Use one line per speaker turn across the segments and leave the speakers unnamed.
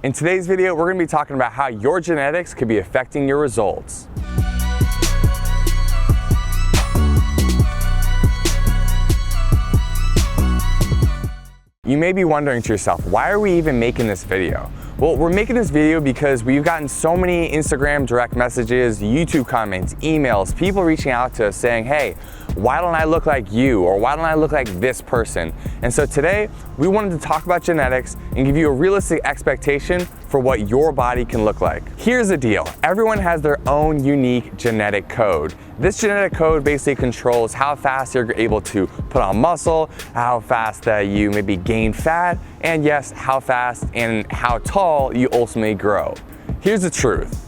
In today's video, we're going to be talking about how your genetics could be affecting your results. You may be wondering to yourself, why are we even making this video? Well, we're making this video because we've gotten so many Instagram direct messages, YouTube comments, emails, people reaching out to us saying, hey, why don't I look like you? Or why don't I look like this person? And so today, we wanted to talk about genetics and give you a realistic expectation for what your body can look like. Here's the deal. Everyone has their own unique genetic code. This genetic code basically controls how fast you're able to put on muscle, how fast that you maybe gain fat, and yes, how fast and how tall you ultimately grow. Here's the truth.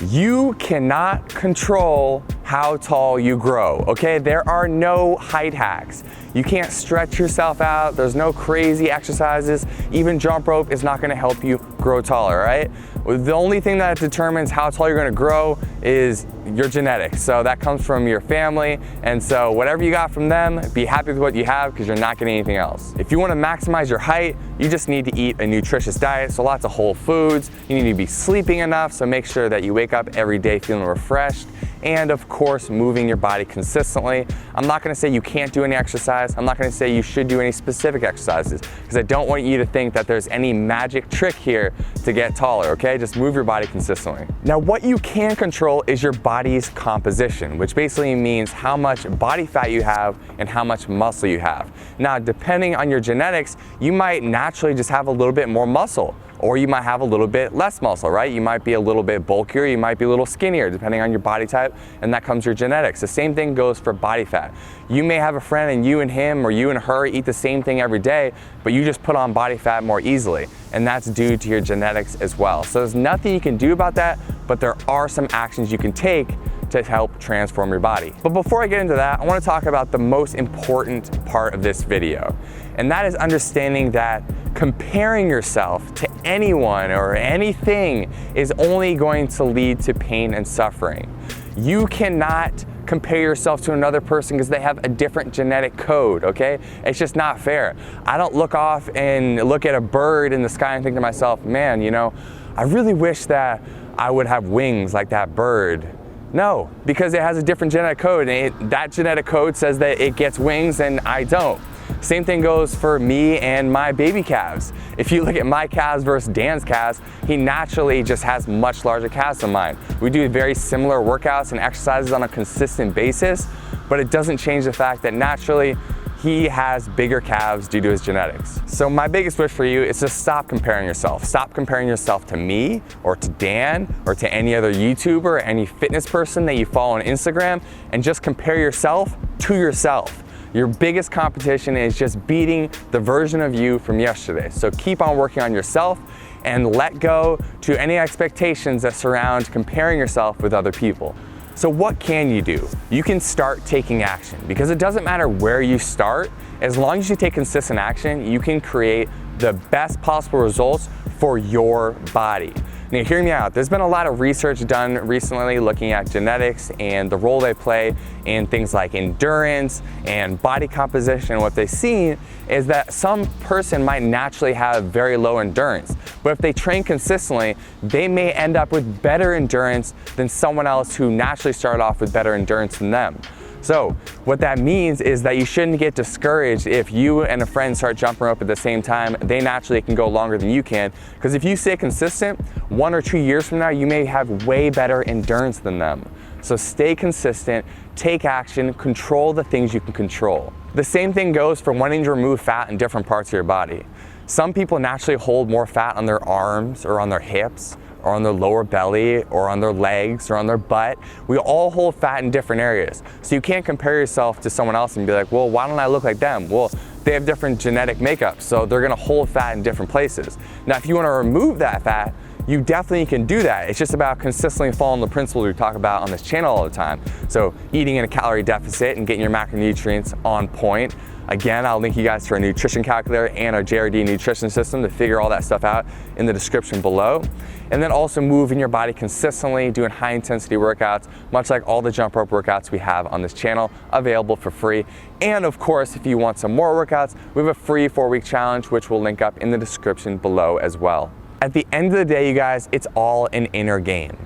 You cannot control how tall you grow, okay? There are no height hacks. You can't stretch yourself out. There's no crazy exercises. Even jump rope is not gonna help you grow taller, right? The only thing that determines how tall you're gonna grow is your genetics. So that comes from your family. And so whatever you got from them, be happy with what you have because you're not getting anything else. If you wanna maximize your height, you just need to eat a nutritious diet. So lots of whole foods. You need to be sleeping enough. So make sure that you wake up every day feeling refreshed. And of course, moving your body consistently. I'm not gonna say you can't do any exercise. I'm not gonna say you should do any specific exercises because I don't want you to think that there's any magic trick here to get taller, okay? Just move your body consistently. Now, what you can control is your body's composition, which basically means how much body fat you have and how much muscle you have. Now, depending on your genetics, you might naturally just have a little bit more muscle, or you might have a little bit less muscle, right? You might be a little bit bulkier, you might be a little skinnier, depending on your body type, and that comes your genetics. The same thing goes for body fat. You may have a friend and you and him or you and her eat the same thing every day, but you just put on body fat more easily, and that's due to your genetics as well. So there's nothing you can do about that, but there are some actions you can take to help transform your body. But before I get into that, I want to talk about the most important part of this video, and that is understanding that comparing yourself to anyone or anything is only going to lead to pain and suffering. You cannot compare yourself to another person because they have a different genetic code, okay? It's just not fair. I don't look off and look at a bird in the sky and think to myself, man, you know, I really wish that I would have wings like that bird. No, because it has a different genetic code, and that genetic code says that it gets wings and I don't. Same thing goes for me and my baby calves. If you look at my calves versus Dan's calves, he naturally just has much larger calves than mine. We do very similar workouts and exercises on a consistent basis, but it doesn't change the fact that naturally he has bigger calves due to his genetics. So my biggest wish for you is to stop comparing yourself. Stop comparing yourself to me or to Dan or to any other YouTuber or any fitness person that you follow on Instagram, and just compare yourself to yourself. Your biggest competition is just beating the version of you from yesterday. So keep on working on yourself and let go to any expectations that surround comparing yourself with other people. So what can you do? You can start taking action, because it doesn't matter where you start. As long as you take consistent action, you can create the best possible results for your body. Now, hear me out. There's been a lot of research done recently looking at genetics and the role they play in things like endurance and body composition. What they've seen is that some person might naturally have very low endurance, but if they train consistently, they may end up with better endurance than someone else who naturally started off with better endurance than them. So what that means is that you shouldn't get discouraged if you and a friend start jumping rope at the same time. They naturally can go longer than you can, because if you stay consistent, 1 or 2 years from now, you may have way better endurance than them. So stay consistent, take action, control the things you can control. The same thing goes for wanting to remove fat in different parts of your body. Some people naturally hold more fat on their arms or on their hips, or on their lower belly, or on their legs, or on their butt. We all hold fat in different areas. So you can't compare yourself to someone else and be like, well, why don't I look like them? Well, they have different genetic makeup, so they're gonna hold fat in different places. Now, if you wanna remove that fat, you definitely can do that. It's just about consistently following the principles we talk about on this channel all the time. So eating in a calorie deficit and getting your macronutrients on point. Again, I'll link you guys to our nutrition calculator and our JRD nutrition system to figure all that stuff out in the description below. And then also moving your body consistently, doing high intensity workouts, much like all the jump rope workouts we have on this channel, available for free. And of course, if you want some more workouts, we have a free 4-week challenge, which we'll link up in the description below as well. At the end of the day, you guys, it's all an inner game.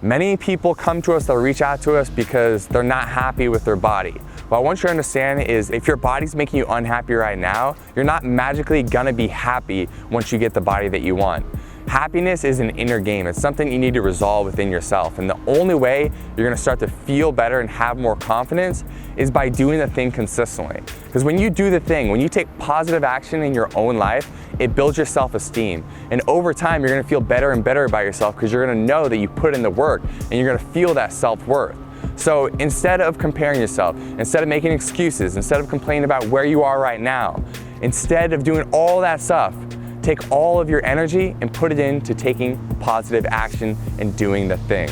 Many people come to us, they'll reach out to us because they're not happy with their body. What I want you to understand is if your body's making you unhappy right now, you're not magically gonna be happy once you get the body that you want. Happiness is an inner game. It's something you need to resolve within yourself. And the only way you're gonna start to feel better and have more confidence is by doing the thing consistently. Because when you do the thing, when you take positive action in your own life, it builds your self-esteem. And over time, you're gonna feel better and better about yourself because you're gonna know that you put in the work and you're gonna feel that self-worth. So instead of comparing yourself, instead of making excuses, instead of complaining about where you are right now, instead of doing all that stuff, take all of your energy and put it into taking positive action and doing the thing.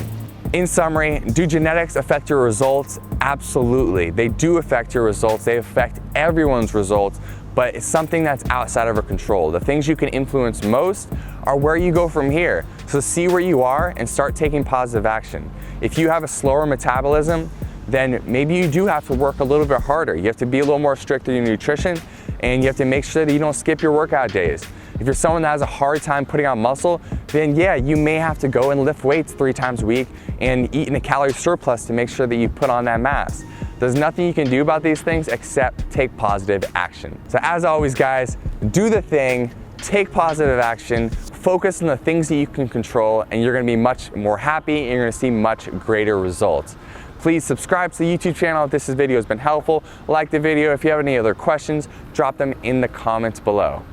In summary, do genetics affect your results? Absolutely. They do affect your results. They affect everyone's results, but it's something that's outside of our control. The things you can influence most are where you go from here. So see where you are and start taking positive action. If you have a slower metabolism, then maybe you do have to work a little bit harder. You have to be a little more strict in your nutrition, and you have to make sure that you don't skip your workout days. If you're someone that has a hard time putting on muscle, then yeah, you may have to go and lift weights 3 times a week and eat in a calorie surplus to make sure that you put on that mass. There's nothing you can do about these things except take positive action. So as always, guys, do the thing, take positive action, focus on the things that you can control, and you're gonna be much more happy and you're gonna see much greater results. Please subscribe to the YouTube channel if this video has been helpful. Like the video. If you have any other questions, drop them in the comments below.